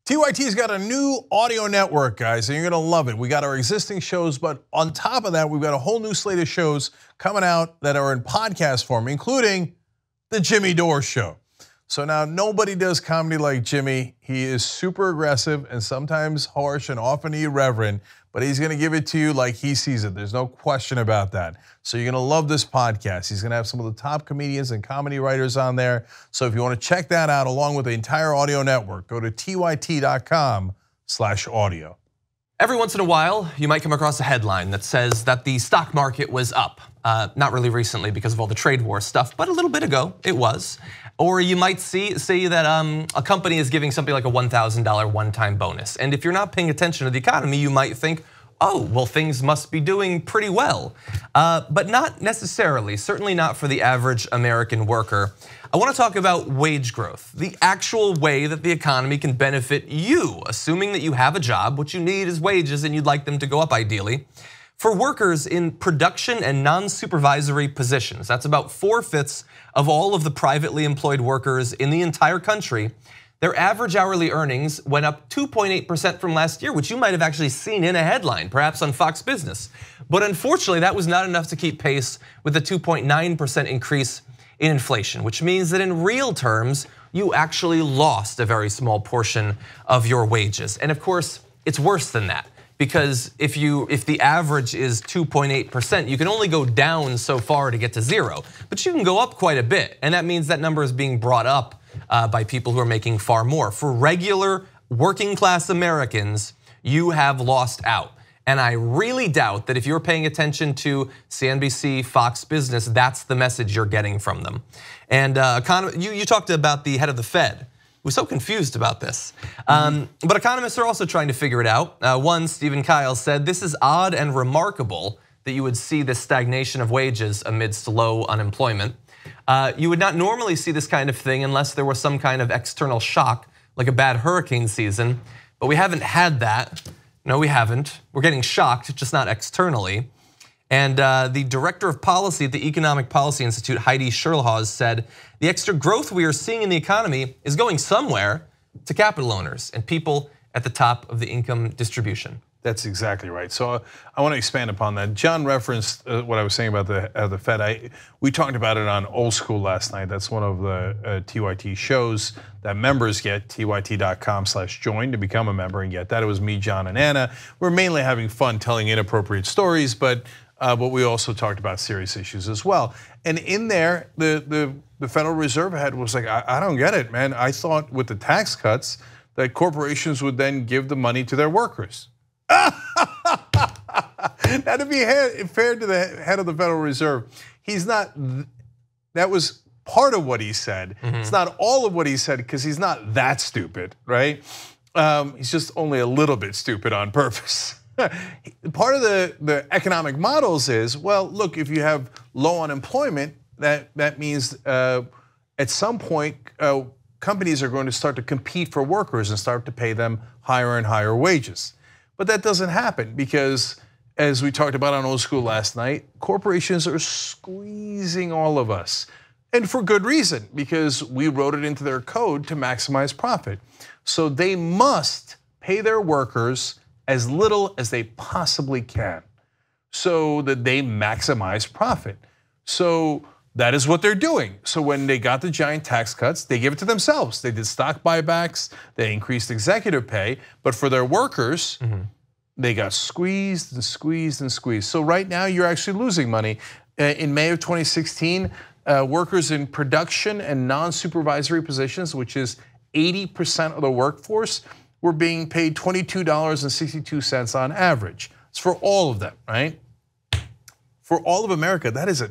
TYT's got a new audio network, guys, and you're gonna love it. We got our existing shows, but on top of that, we've got a whole new slate of shows coming out that are in podcast form, including the Jimmy Dore Show. So now nobody does comedy like Jimmy. He is super aggressive and sometimes harsh and often irreverent, but he's gonna give it to you like he sees it. There's no question about that. So you're gonna love this podcast. He's gonna have some of the top comedians and comedy writers on there. So if you wanna check that out along with the entire audio network, go to tyt.com/audio. Every once in a while, you might come across a headline that says that the stock market was up. Not really recently because of all the trade war stuff, but a little bit ago it was. Or you might say that a company is giving something like a $1,000 one-time bonus. And if you're not paying attention to the economy, you might think, oh, well, things must be doing pretty well. But not necessarily, certainly not for the average American worker. I want to talk about wage growth, the actual way that the economy can benefit you, assuming that you have a job. What you need is wages and you'd like them to go up ideally. For workers in production and non-supervisory positions, that's about 4/5 of all of the privately employed workers in the entire country. Their average hourly earnings went up 2.8% from last year, which you might have actually seen in a headline, perhaps on Fox Business. But unfortunately, that was not enough to keep pace with the 2.9% increase in inflation, which means that in real terms, you actually lost a very small portion of your wages. And of course, it's worse than that. Because if the average is 2.8%, you can only go down so far to get to zero, but you can go up quite a bit, and that means that number is being brought up by people who are making far more. For regular working class Americans, you have lost out. And I really doubt that if you're paying attention to CNBC, Fox Business, that's the message you're getting from them. And you talked about the head of the Fed. We're so confused about this. But economists are also trying to figure it out. One, Stephen Kyle said, this is odd and remarkable that you would see this stagnation of wages amidst low unemployment. You would not normally see this kind of thing unless there was some kind of external shock, like a bad hurricane season, but we haven't had that. No, we haven't. We're getting shocked, just not externally. And the director of policy at the Economic Policy Institute, Heidi Scherlhaus, said, the extra growth we are seeing in the economy is going somewhere to capital owners and people at the top of the income distribution. That's exactly right. So I want to expand upon that. John referenced what I was saying about the Fed. We talked about it on Old School last night. That's one of the TYT shows that members get, tyt.com/join to become a member and get that. It was me, John, and Anna. We're mainly having fun telling inappropriate stories, but we also talked about serious issues as well. And in there, the Federal Reserve head was like, I don't get it, man. I thought with the tax cuts that corporations would then give the money to their workers. Now, to be fair to the head of the Federal Reserve, he's not, that was part of what he said. It's not all of what he said because he's not that stupid, right? He's just only a little bit stupid on purpose. Part of the economic models is, well, look, if you have low unemployment, that means at some point companies are going to start to compete for workers and start to pay them higher and higher wages. But that doesn't happen because, as we talked about on Old School last night, corporations are squeezing all of us. And for good reason, because we wrote it into their code to maximize profit. So they must pay their workers as little as they possibly can so that they maximize profit. So that is what they're doing. So when they got the giant tax cuts, they gave it to themselves. They did stock buybacks, they increased executive pay, but for their workers, they got squeezed and squeezed and squeezed. So right now you're actually losing money. In May of 2016, workers in production and non-supervisory positions, which is 80% of the workforce, were being paid $22.62 on average. It's for all of them, right? For all of America, that is,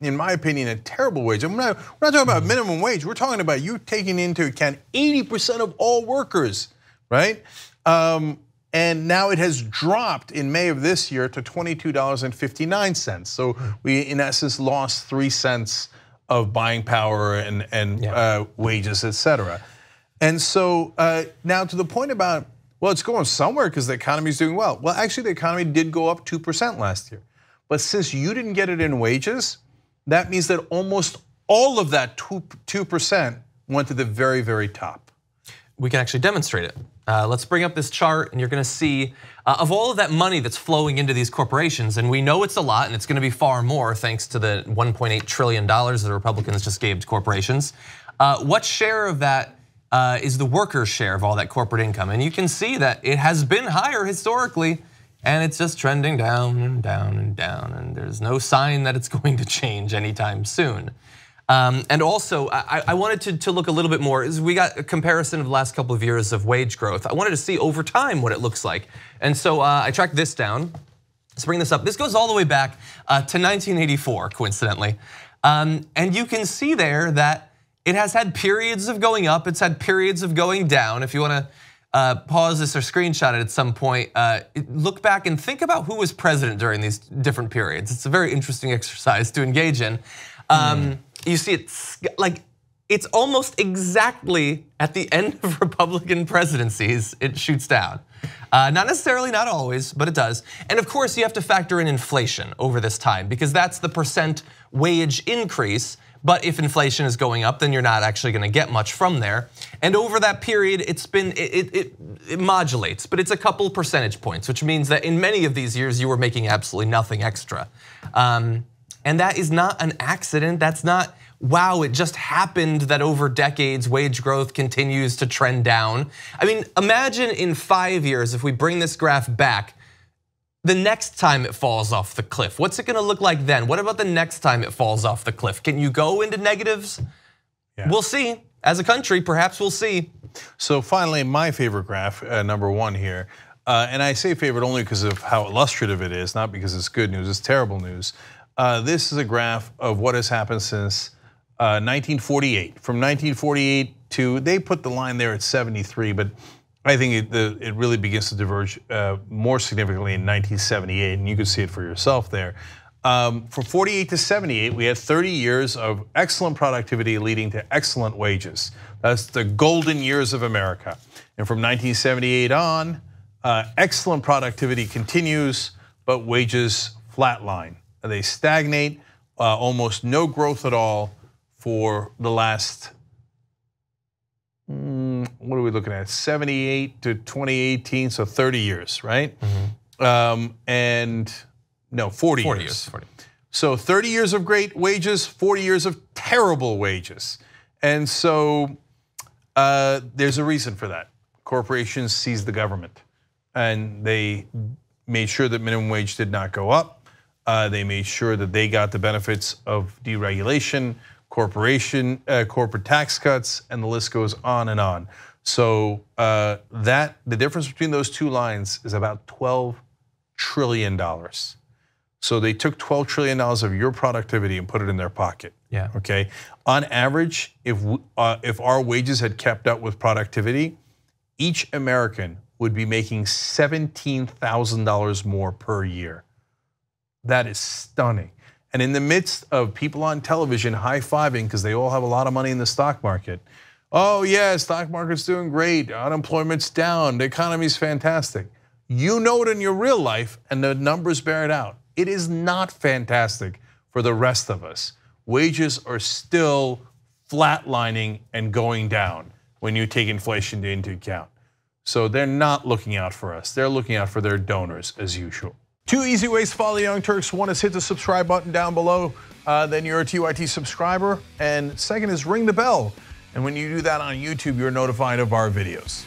in my opinion, a terrible wage. We're not talking about minimum wage. We're talking about you taking into account 80% of all workers, right? And now it has dropped in May of this year to $22.59. So we, in essence, lost 3 cents of buying power and wages, et cetera. And so now to the point about, well, it's going somewhere because the economy is doing well. Well, actually, the economy did go up 2% last year. But since you didn't get it in wages, that means that almost all of that 2% went to the very, very top. We can actually demonstrate it. Let's bring up this chart and you're gonna see of all of that money that's flowing into these corporations, and we know it's a lot and it's gonna be far more thanks to the $1.8 trillion the Republicans just gave to corporations. What share of that is the workers' share of all that corporate income? And you can see that it has been higher historically, and it's just trending down and down and down, and there's no sign that it's going to change anytime soon. And also, I wanted to look a little bit more, is we got a comparison of the last couple of years of wage growth. I wanted to see over time what it looks like. And so I tracked this down. Let's bring this up. This goes all the way back to 1984, coincidentally. And you can see there that it has had periods of going up, it's had periods of going down. If you wanna pause this or screenshot it at some point, look back and think about who was president during these different periods. It's a very interesting exercise to engage in. You see it's almost exactly at the end of Republican presidencies, it shoots down. Not necessarily, not always, but it does. And of course you have to factor in inflation over this time because that's the percent wage increase. But if inflation is going up, then you're not actually gonna get much from there. And over that period, it modulates, but it's a couple percentage points, which means that in many of these years, you were making absolutely nothing extra. And that is not an accident, that's not, wow, it just happened that over decades, wage growth continues to trend down. I mean, imagine in 5 years, if we bring this graph back, the next time it falls off the cliff, what's it gonna look like then? What about the next time it falls off the cliff? Can you go into negatives? Yeah. We'll see. As a country, perhaps we'll see. So finally, my favorite graph, number one here, and I say favorite only because of how illustrative it is, not because it's good news, it's terrible news. This is a graph of what has happened since 1948. From 1948 to, they put the line there at 73, but I think it really begins to diverge more significantly in 1978, and you can see it for yourself there. From 48 to 78, we had 30 years of excellent productivity leading to excellent wages. That's the golden years of America. And from 1978 on, excellent productivity continues, but wages flatline. They stagnate, almost no growth at all for the last, what are we looking at? 78 to 2018, so 30 years, right? And no, 40 years. 40. So 30 years of great wages, 40 years of terrible wages. And so there's a reason for that. Corporations seized the government and they made sure that minimum wage did not go up. They made sure that they got the benefits of deregulation, corporate tax cuts, and the list goes on and on. So the difference between those two lines is about $12 trillion. So they took $12 trillion of your productivity and put it in their pocket. Yeah. Okay. On average, if our wages had kept up with productivity, each American would be making $17,000 more per year. That is stunning. And in the midst of people on television high-fiving because they all have a lot of money in the stock market. Oh yeah, stock market's doing great, unemployment's down, the economy's fantastic. You know it in your real life and the numbers bear it out. It is not fantastic for the rest of us. Wages are still flatlining and going down when you take inflation into account. So they're not looking out for us. They're looking out for their donors as usual. 2 easy ways to follow the Young Turks. One is hit the subscribe button down below, then you're a TYT subscriber. And second is ring the bell. And when you do that on YouTube, you're notified of our videos.